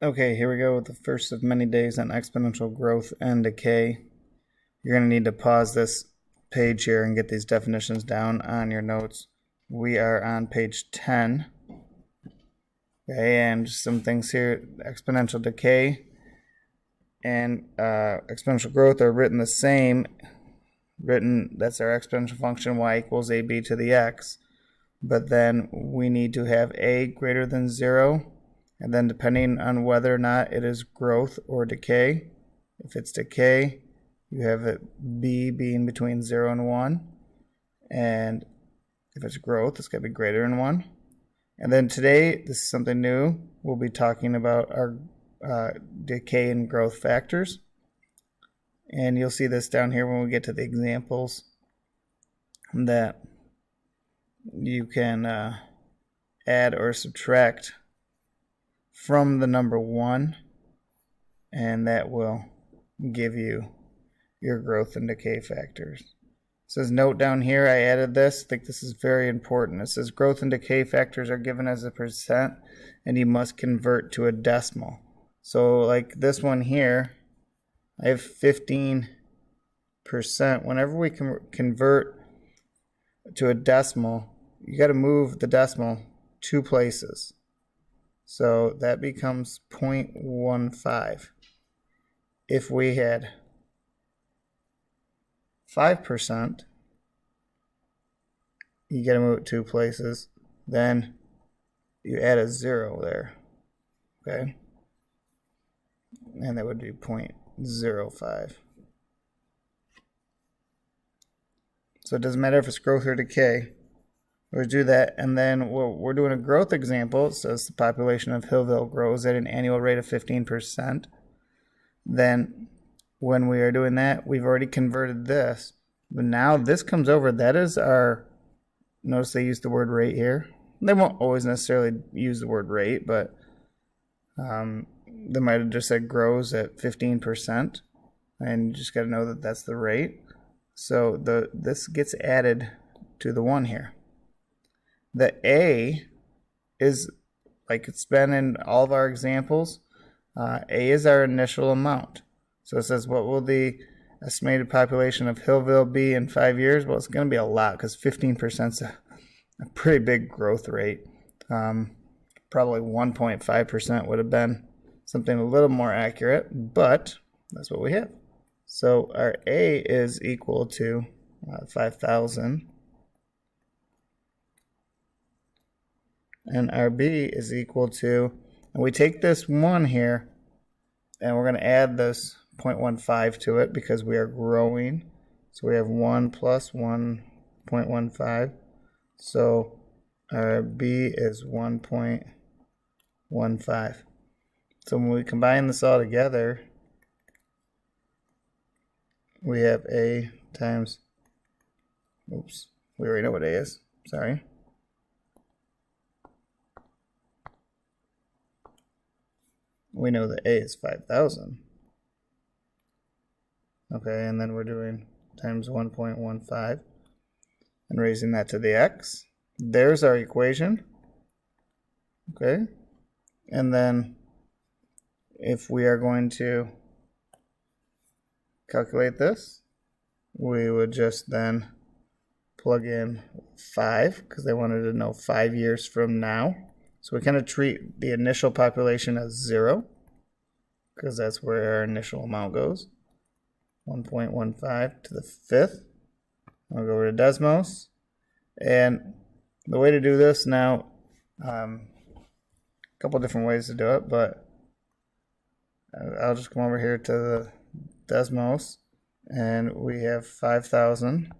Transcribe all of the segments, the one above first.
Okay, here we go with the first of many days on exponential growth and decay. You're going to need to pause this page here and get these definitions down on your notes. We are on page 10. Okay, and just some things here. Exponential decay and exponential growth are written the same. That's our exponential function, y equals ab to the x. But then we need to have a greater than 0. And then depending on whether or not it is growth or decay, if it's decay, you have it b being between 0 and 1. And if it's growth, it's going to be greater than 1. And then today, this is something new. We'll be talking about our decay and growth factors. And you'll see this down here when we get to the examples that you can add or subtract from the number 1, and that will give you your growth and decay factors. It says note down here, I added this. I think this is very important. It says growth and decay factors are given as a percent, and you must convert to a decimal. So like this one here, I have 15%. Whenever we convert to a decimal, you got to move the decimal 2 places. So that becomes 0.15. If we had 5%, you got to move it 2 places. Then you add a 0 there. Okay? And that would be 0.05. So it doesn't matter if it's growth or decay. We'll do that, and then we're doing a growth example. It says the population of Hillville grows at an annual rate of 15%. Then when we are doing that, we've already converted this. But now this comes over. That is our, notice they use the word rate here. They won't always necessarily use the word rate, but they might have just said grows at 15%. And you just got to know that that's the rate. So this gets added to the 1 here. The A is, like it's been in all of our examples, A is our initial amount. So it says, what will the estimated population of Hillville be in 5 years? Well, it's going to be a lot because 15% is a pretty big growth rate. Probably 1.5% would have been something a little more accurate, but that's what we have. So our A is equal to 5,000. And our B is equal to, and we take this 1 here, and we're going to add this 0.15 to it because we are growing. So we have 1 plus 1.15. So our B is 1.15. So when we combine this all together, we have A times, oops, we already know what A is, sorry. We know that A is 5,000. Okay, and then we're doing times 1.15 and raising that to the x. There's our equation. Okay, and then if we are going to calculate this, we would just then plug in 5 because they wanted to know 5 years from now. So we kind of treat the initial population as 0 because that's where our initial amount goes. 1.15 to the 5th. I'll go over to Desmos. And the way to do this now, a couple different ways to do it, but I'll just come over here to the Desmos, and we have 5,000.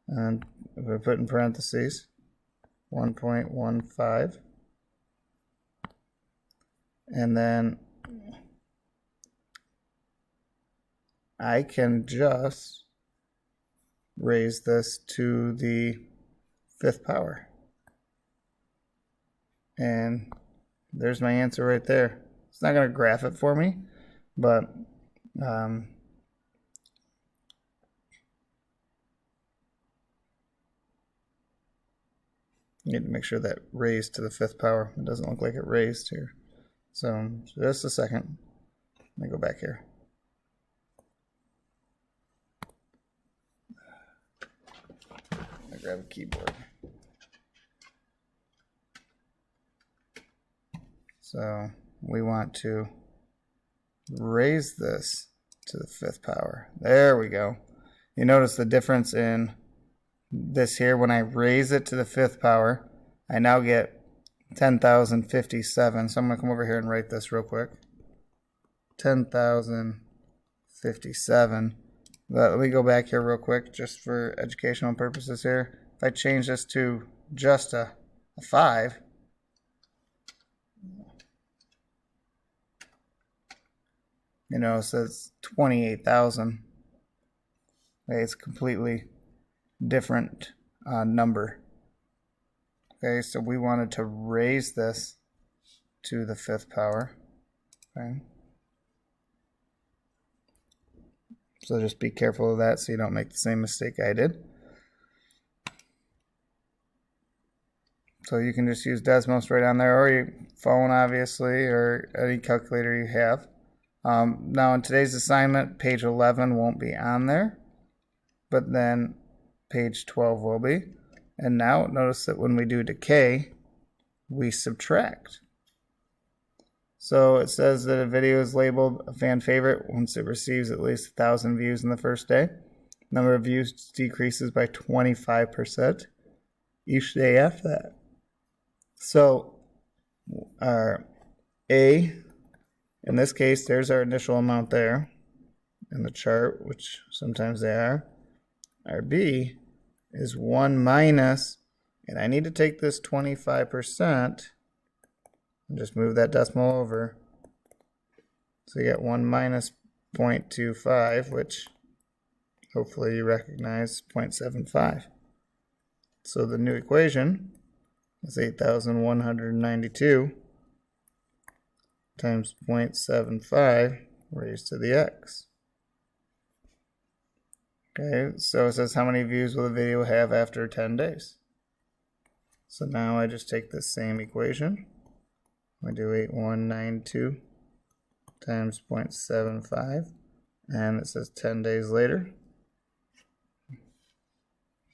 And if we put in parentheses, 1.15, and then I can just raise this to the 5th power, and there's my answer right there. It's not going to graph it for me, but you need to make sure that raised to the 5th power. It doesn't look like it raised here. So just a second. Let me go back here. I grab a keyboard. So we want to raise this to the 5th power. There we go. You notice the difference in this here. When I raise it to the 5th power, I now get 10,057. So I'm going to come over here and write this real quick. 10,057. Let me go back here real quick just for educational purposes here. If I change this to just a 5, you know, it says 28,000. Okay, it's a completely different number. Okay, so we wanted to raise this to the 5th power. Okay. So just be careful of that so you don't make the same mistake I did. So you can just use Desmos right on there, or your phone obviously, or any calculator you have. Now in today's assignment, page 11 won't be on there, but then page 12 will be. And now notice that when we do decay, we subtract. So it says that a video is labeled a fan favorite once it receives at least 1,000 views in the first day. Number of views decreases by 25% each day after that. So our A, in this case, there's our initial amount there in the chart, which sometimes they are. Our B is 1 minus, and I need to take this 25% and just move that decimal over. So you get 1 minus 0.25, which hopefully you recognize 0.75. So the new equation is 8,192 times 0.75 raised to the x. Okay, so it says how many views will the video have after 10 days? So now I just take this same equation. I do 8192 times 0.75, and it says 10 days later.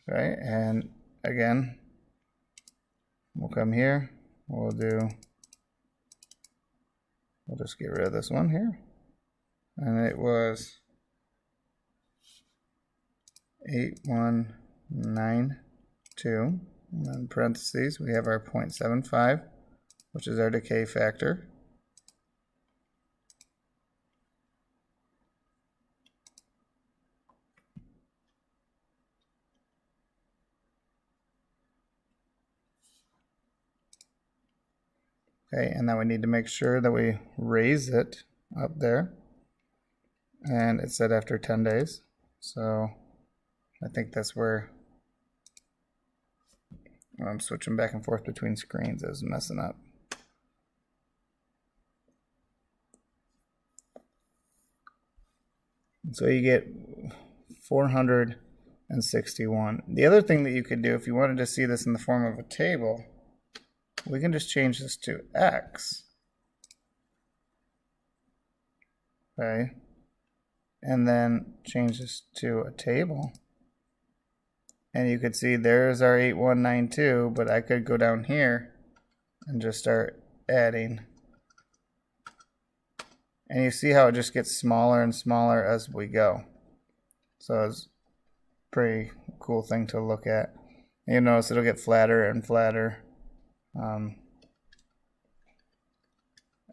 Right, and again, we'll come here, we'll just get rid of this one here. And it was 8192, and then parentheses, we have our 0.75, which is our decay factor. Okay, and then we need to make sure that we raise it up there. And it said after 10 days. So I think that's where I'm switching back and forth between screens. I was messing up. So you get 461. The other thing that you could do if you wanted to see this in the form of a table, we can just change this to X. Okay. And then change this to a table. And you could see there's our 8192, but I could go down here and just start adding. And you see how it just gets smaller and smaller as we go. So it's a pretty cool thing to look at. And you'll notice it'll get flatter and flatter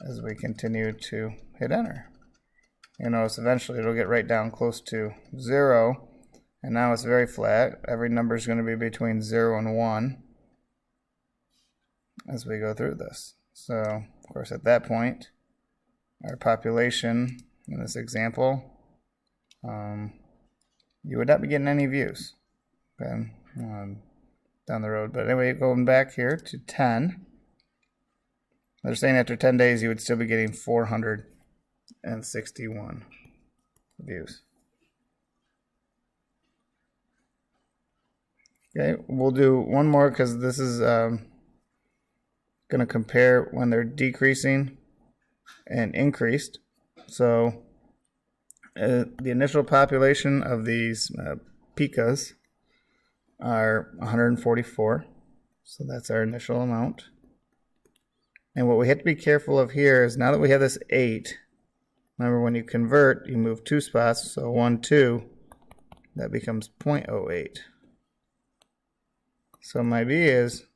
as we continue to hit enter. You'll notice eventually it'll get right down close to 0. And now it's very flat. Every number is going to be between 0 and 1 as we go through this. So, of course, at that point, our population in this example, you would not be getting any views okay, down the road. But anyway, going back here to 10, they're saying after 10 days you would still be getting 461 views. Okay, we'll do one more because this is going to compare when they're decreasing and increased. So the initial population of these picas are 144. So that's our initial amount. And what we have to be careful of here is now that we have this 8, remember when you convert, you move 2 spots, so 1, 2, that becomes 0.08. So my B is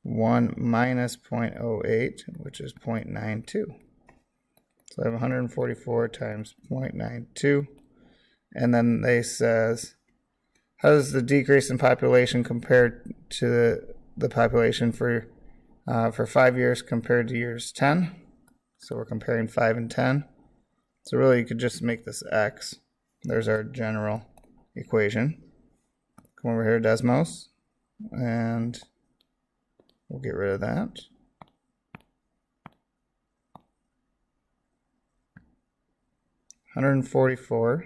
1 minus 0.08, which is 0.92. So I have 144 times 0.92. And then they says, how does the decrease in population compare to the population for 5 years compared to years 10? So we're comparing 5 and 10. So really you could just make this x. There's our general equation. Come over here, Desmos, and we'll get rid of that. $144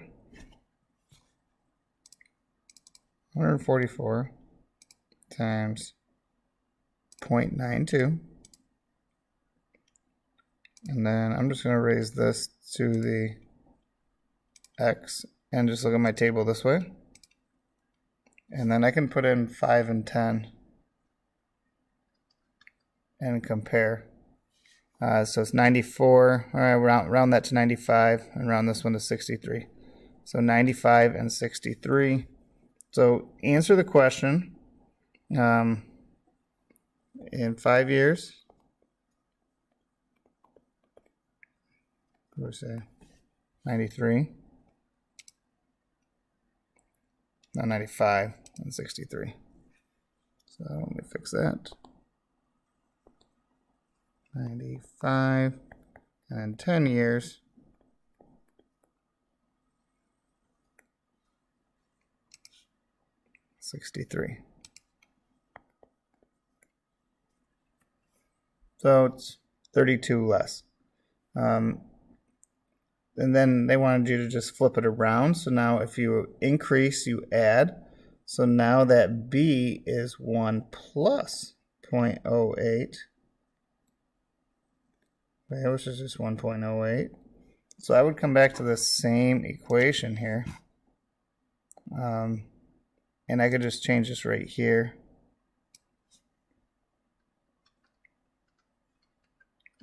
times 0.92, and then I'm just going to raise this to the x and just look at my table this way, and then I can put in 5 and 10 and compare. So it's 94, all right, round that to 95 and round this one to 63. So 95 and 63. So answer the question. In 5 years, what do we say? 93. No, 95 and 63. So let me fix that. 95 and 10 years. 63. So it's 32 less. And then they wanted you to just flip it around. So now if you increase, you add. So now that B is 1 plus 0.08. Which is just 1.08. So I would come back to the same equation here. And I could just change this right here.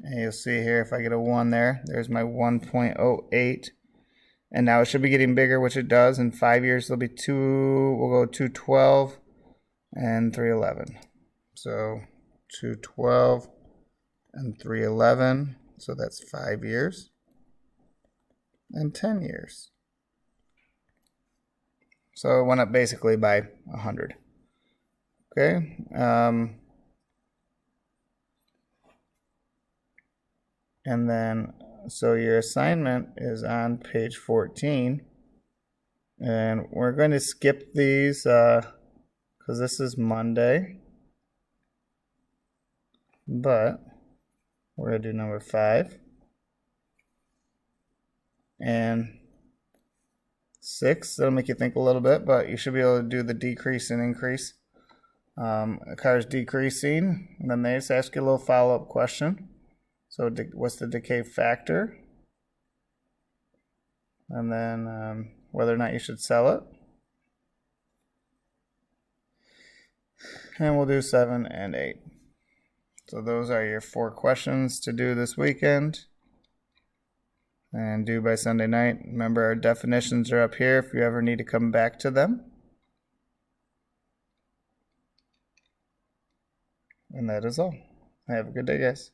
And you'll see here, if I get a 1 there, there's my 1.08. And now it should be getting bigger, which it does. In 5 years, there'll be we'll go 212 and 311. So 212 and 311. So that's 5 years and 10 years. So it went up basically by 100. Okay. And then, so your assignment is on page 14. And we're going to skip these because this is Monday. But we're going to do number 5. And 6, that'll make you think a little bit, but you should be able to do the decrease and increase. A car's decreasing, and then they just ask you a little follow-up question. So what's the decay factor? And then whether or not you should sell it. And we'll do 7 and 8. So those are your 4 questions to do this weekend. And due by Sunday night. Remember, our definitions are up here if you ever need to come back to them. And that is all. Have a good day, guys.